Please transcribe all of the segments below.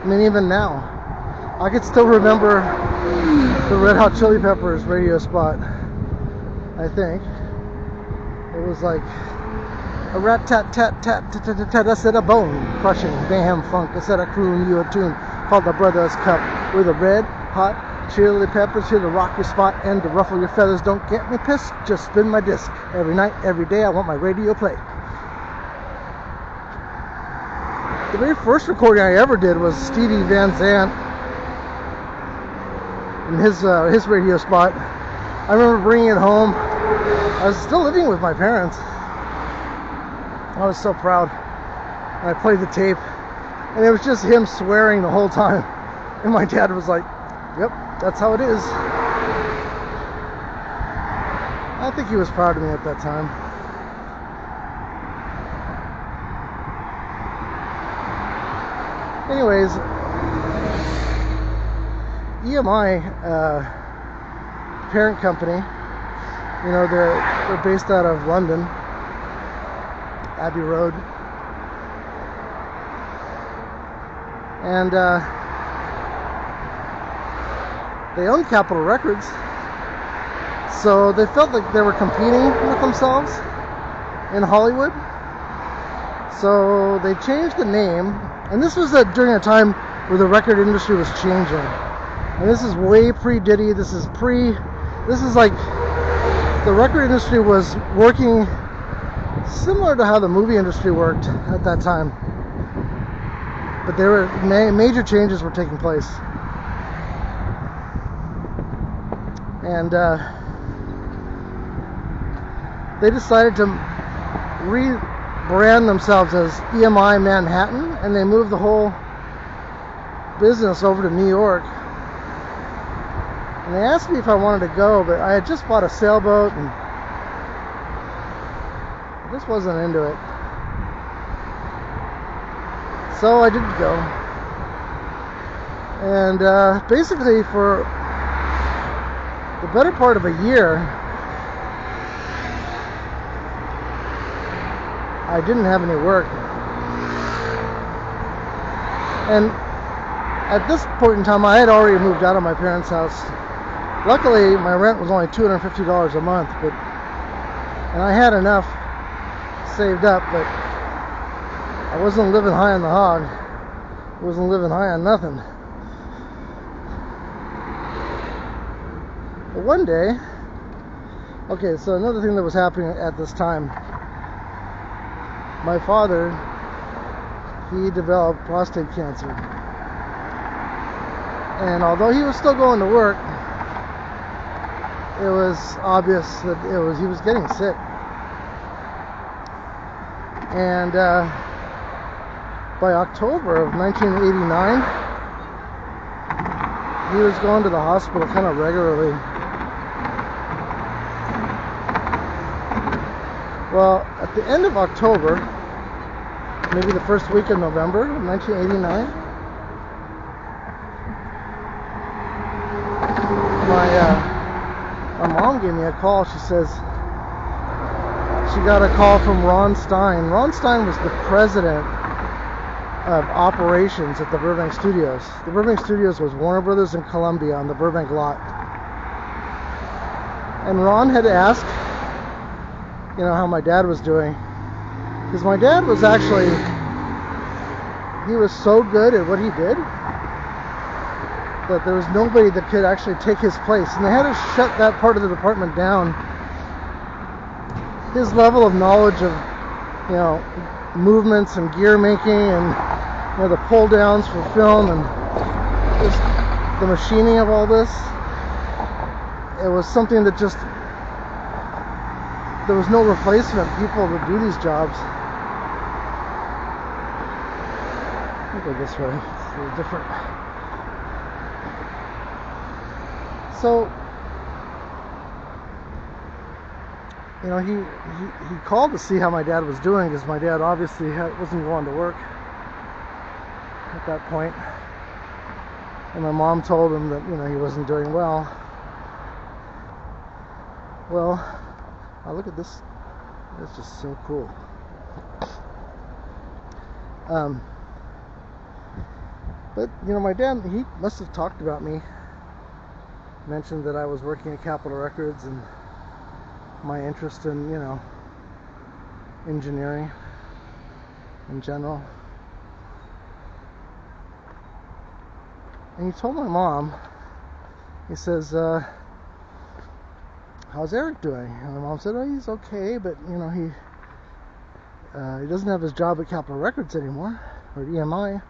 I mean, even now. I could still remember the Red Hot Chili Peppers radio spot, I think. It was like a rat-tat-tat-tat-tat-tat-tat, I said a bone-crushing mayhem funk. I said a croon you a tune called the Brothers Cup with a red hot chili peppers here to rock your spot and to ruffle your feathers. Don't get me pissed, just spin my disc. Every night, every day, I want my radio played. The very first recording I ever did was Stevie Van Zandt and his radio spot. I remember bringing it home. I was still living with my parents. I was so proud. And I played the tape, and it was just him swearing the whole time. And my dad was like, "Yep, that's how it is." I think he was proud of me at that time. Anyways, EMI, parent company, you know, they're based out of London, Abbey Road, and they own Capitol Records, so they felt like they were competing with themselves in Hollywood, so they changed the name. And this was during a time where the record industry was changing. And this is way pre-Diddy. This is like the record industry was working similar to how the movie industry worked at that time. But there were major changes were taking place. And they decided to rebrand themselves as EMI Manhattan, and they moved the whole business over to New York. And they asked me if I wanted to go, but I had just bought a sailboat and I just wasn't into it. So I didn't go. And basically for the better part of a year, I didn't have any work. And at this point in time, I had already moved out of my parents' house. Luckily, my rent was only $250 a month, and I had enough saved up, but I wasn't living high on the hog. I wasn't living high on nothing. But one day, okay, so another thing that was happening at this time, my father, he developed prostate cancer. And although he was still going to work, it was obvious that he was getting sick. And by October of 1989, he was going to the hospital kind of regularly. Well, at the end of October, maybe the first week of November of 1989, my mom gave me a call. She says she got a call from Ron Stein. Ron Stein was the president of operations at the Burbank Studios. The Burbank Studios was Warner Brothers and Columbia on the Burbank lot. And Ron had asked, you know, how my dad was doing. Because my dad was actually, he was so good at what he did that there was nobody that could actually take his place. And they had to shut that part of the department down. His level of knowledge of, you know, movements and gear making and, you know, the pull downs for film and just the machining of all this, it was something that just, there was no replacement people to do these jobs. I'll go this way. It's a little different. So, you know, he called to see how my dad was doing, because my dad obviously wasn't going to work at that point. And my mom told him that, you know, he wasn't doing well. Well, oh, look at this. That's just so cool. But, you know, my dad, he must have talked about me, mentioned that I was working at Capitol Records and my interest in, you know, engineering in general. And he told my mom, he says, how's Eric doing? And my mom said, oh, he's okay, but, you know, he doesn't have his job at Capitol Records anymore, or EMI.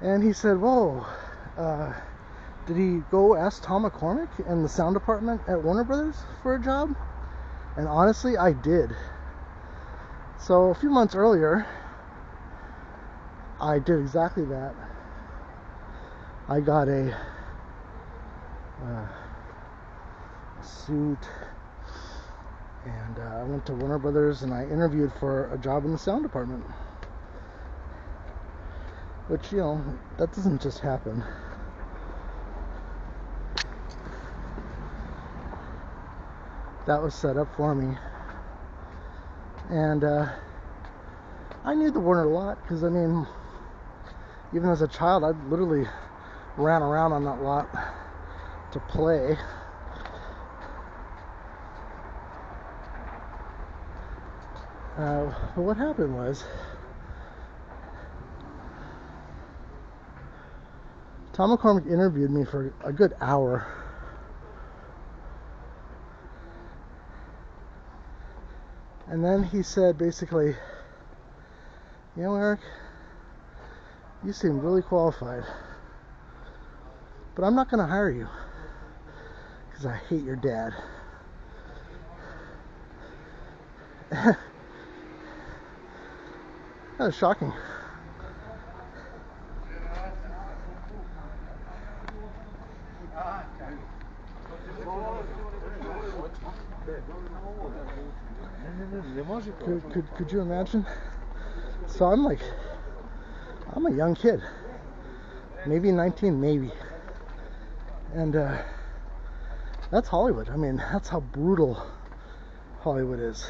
And he said, whoa, did he go ask Tom McCormick in the sound department at Warner Brothers for a job? And honestly, I did. So a few months earlier, I did exactly that. I got a suit, and I went to Warner Brothers and I interviewed for a job in the sound department. Which, you know, that doesn't just happen. That was set up for me. And I knew the Warner lot because, I mean, even as a child, I literally ran around on that lot to play. But what happened was, Tom McCormick interviewed me for a good hour. And then he said basically, you know, Eric, you seem really qualified, but I'm not going to hire you because I hate your dad. That was shocking. Could you imagine? So I'm a young kid, maybe 19, maybe, and that's Hollywood. I mean, that's how brutal Hollywood is.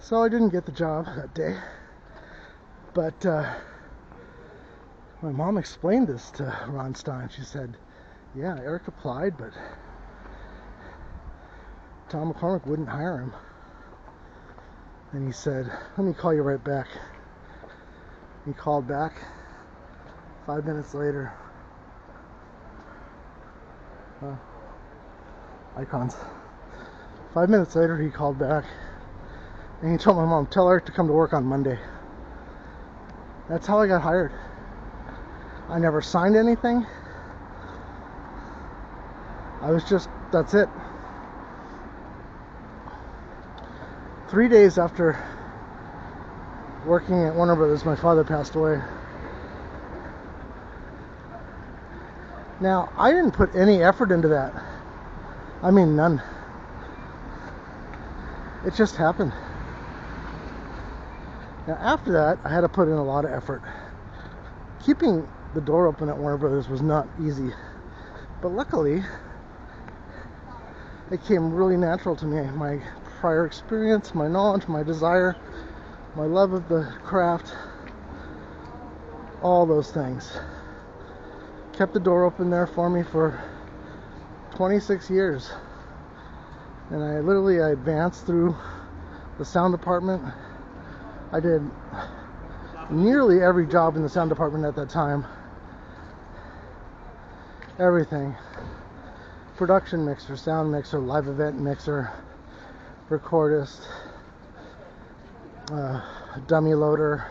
So I didn't get the job that day, but my mom explained this to Ron Stein. She said, yeah, Eric applied, but Tom McCormick wouldn't hire him. And he said, let me call you right back. He called back 5 minutes later. Icons. 5 minutes later, he called back and he told my mom, tell Eric to come to work on Monday. That's how I got hired. I never signed anything. I was just, that's it. 3 days after working at Warner Brothers, my father passed away. Now, I didn't put any effort into that. I mean, none. It just happened. Now, after that, I had to put in a lot of effort. Keeping the door open at Warner Brothers was not easy. But luckily, it came really natural to me. My prior experience, my knowledge, my desire, my love of the craft, all those things kept the door open there for me for 26 years. And I advanced through the sound department. I did nearly every job in the sound department at that time. Everything. Production mixer, sound mixer, live event mixer, recordist, dummy loader.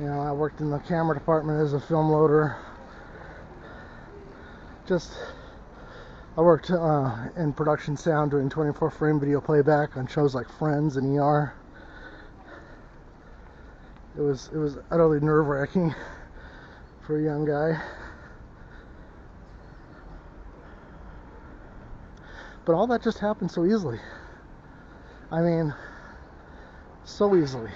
You know, I worked in the camera department as a film loader. I worked in production sound doing 24 frame video playback on shows like Friends and ER. It was utterly nerve-wracking for a young guy. But all that just happened so easily. I mean, so easily.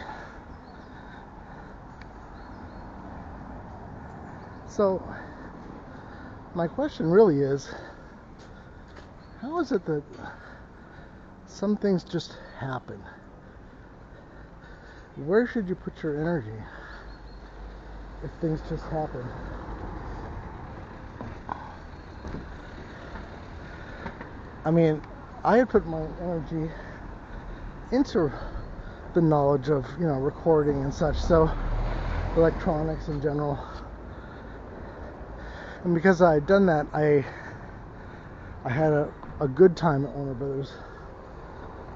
So, my question really is, how is it that some things just happen? Where should you put your energy if things just happen? I mean, I had put my energy into the knowledge of, recording and such, so electronics in general. And because I had done that, I had a good time at Warner Brothers.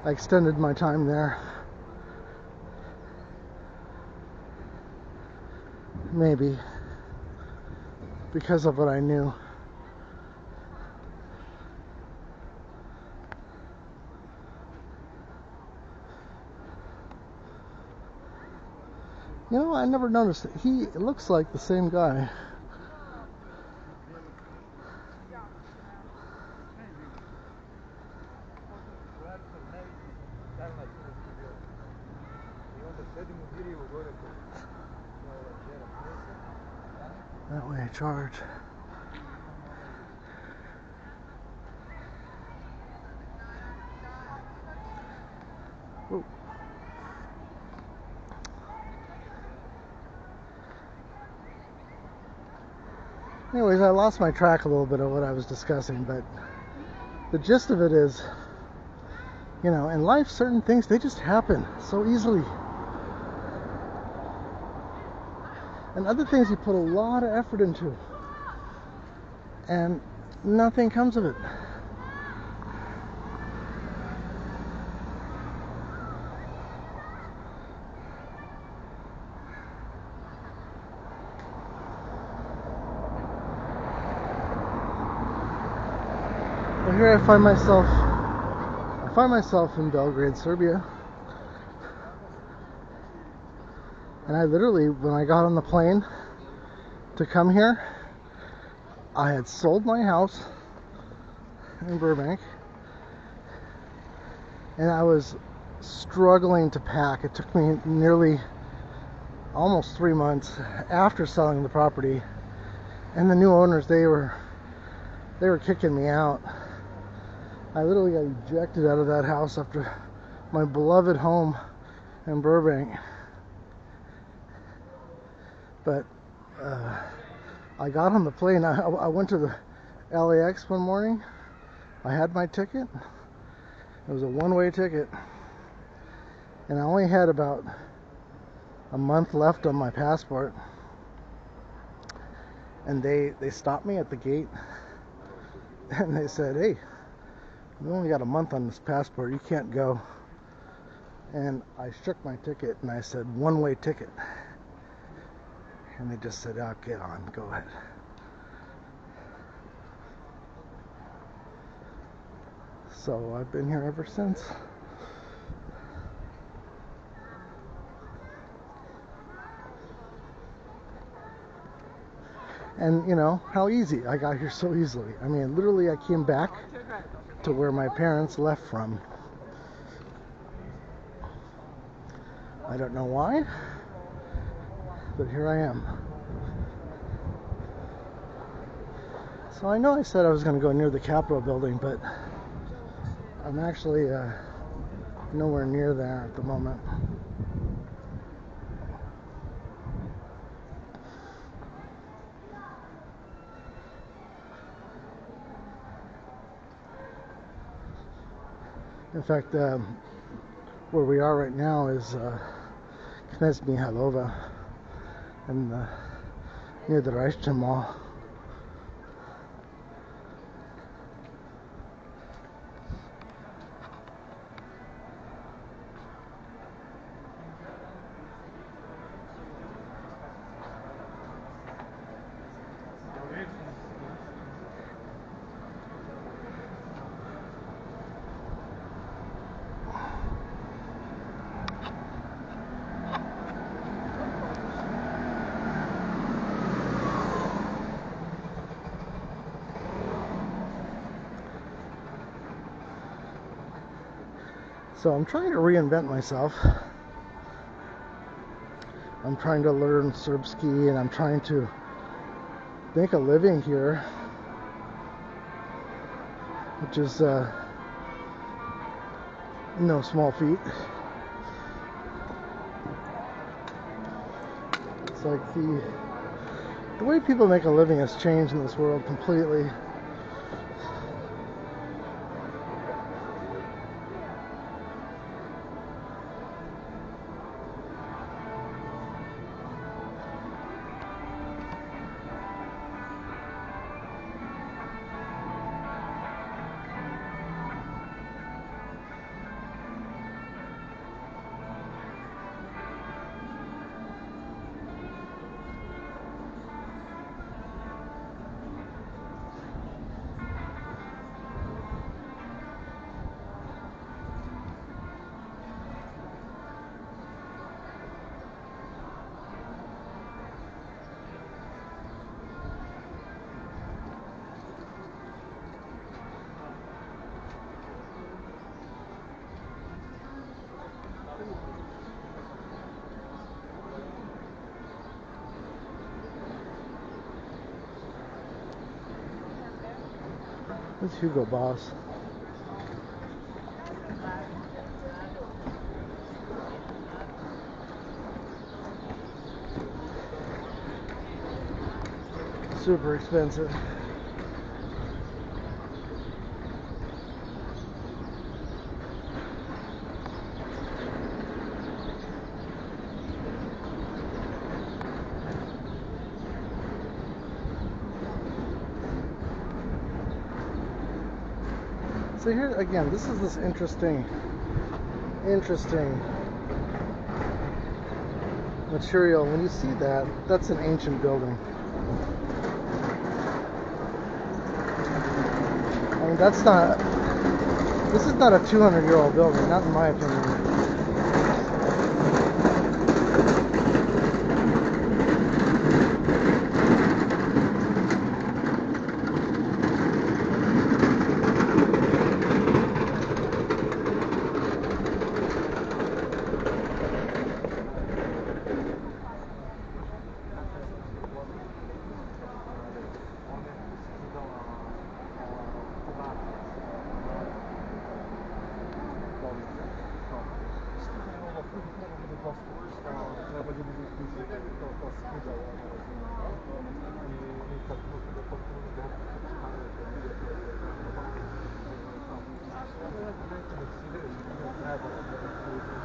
I extended my time there. Maybe because of what I knew. I never noticed it. He looks like the same guy. That way I charge. Whoa. Anyways, I lost my track a little bit of what I was discussing, but the gist of it is, in life, certain things, they just happen so easily. And other things you put a lot of effort into, and nothing comes of it. But here I find myself in Belgrade, Serbia. And I literally, when I got on the plane to come here, I had sold my house in Burbank, and I was struggling to pack. It took me nearly almost 3 months after selling the property, and the new owners, they were kicking me out. I literally got ejected out of that house after my beloved home in Burbank. But I got on the plane. I went to the LAX one morning. I had my ticket. It was a one-way ticket. And I only had about a month left on my passport. And they stopped me at the gate. And they said, "Hey, you only got a month on this passport. You can't go." And I shook my ticket and I said, "One-way ticket." And they just said, "Oh, get on, go ahead." So I've been here ever since. And how easy. I got here so easily. I mean, literally I came back to where my parents left from. I don't know why, but here I am. So I know I said I was going to go near the Capitol building, but I'm actually nowhere near there at the moment. In fact, where we are right now is Knez Mihailova, and near the Reichstag Mall. So I'm trying to reinvent myself. I'm trying to learn Serbsky, and I'm trying to make a living here, which is no small feat. It's like the way people make a living has changed in this world completely. It's Hugo Boss. Super expensive. So here again, this is this interesting material. When you see that, that's an ancient building. I mean, this is not a 200-year-old building, not in my opinion.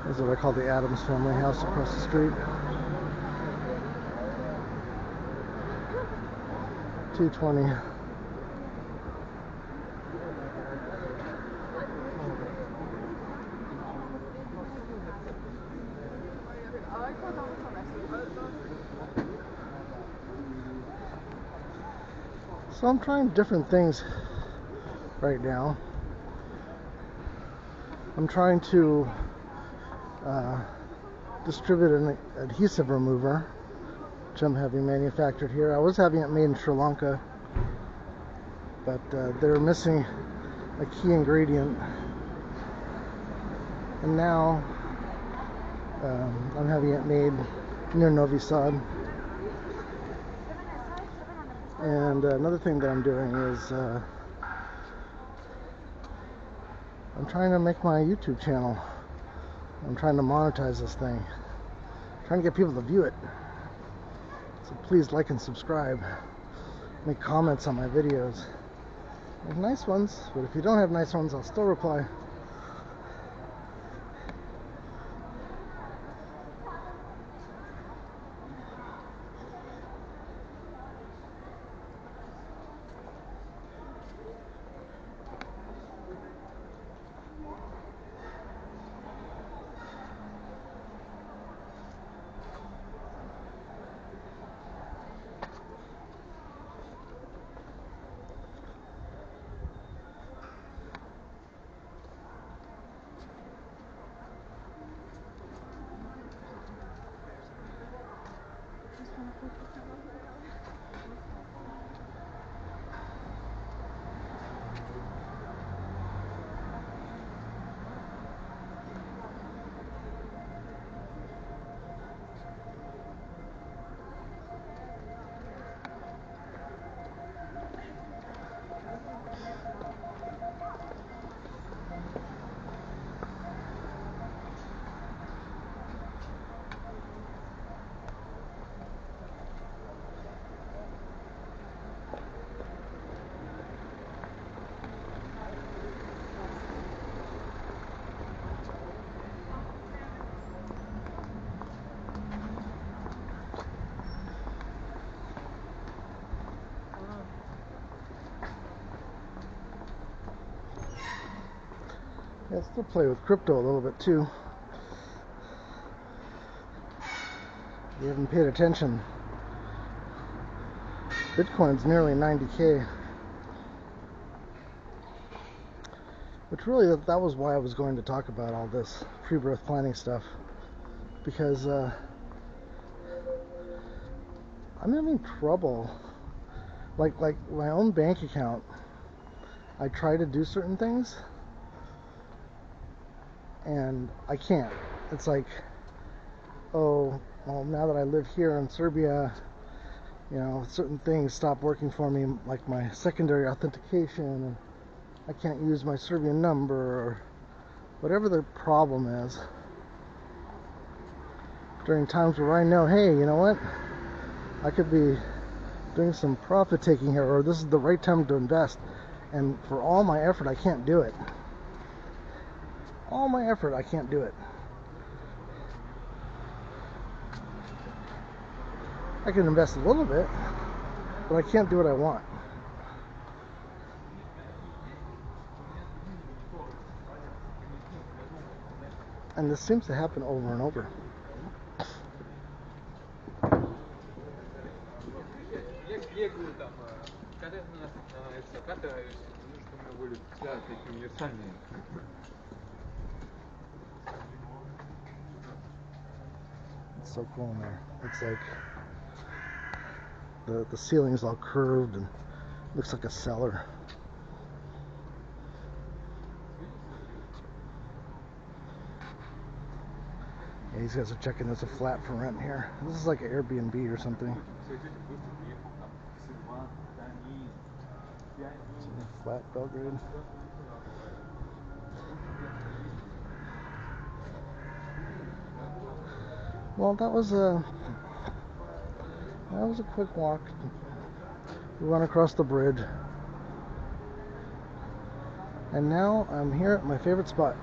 This is what I call the Addams family house across the street. 220. So I'm trying different things right now. I'm trying to distribute an adhesive remover, which I'm having manufactured here. I was having it made in Sri Lanka, but they're missing a key ingredient. And now I'm having it made near Novi Sad. And another thing that I'm doing is I'm trying to make my YouTube channel. I'm trying to monetize this thing. I'm trying to get people to view it. So please like and subscribe. Make comments on my videos. There's nice ones, but if you don't have nice ones, I'll still reply. Yeah, I still play with crypto a little bit too. You haven't paid attention. Bitcoin's nearly 90K. Which really, that was why I was going to talk about all this pre-birth planning stuff. Because I'm having trouble. Like my own bank account, I try to do certain things, and I can't. It's like, oh, well, now that I live here in Serbia, you know, certain things stop working for me, like my secondary authentication, and I can't use my Serbian number, or whatever the problem is. During times where I know, hey, you know what, I could be doing some profit taking here, or this is the right time to invest, and for all my effort, I can't do it. All my effort, I can't do it. I can invest a little bit, but I can't do what I want. And this seems to happen over and over. It's so cool in there. It's like the ceiling's all curved and looks like a cellar. Yeah, these guys are checking there's a flat for rent here. This is like an Airbnb or something. Flat Belgrade. Well, that was a quick walk. We went across the bridge, and now I'm here at my favorite spot.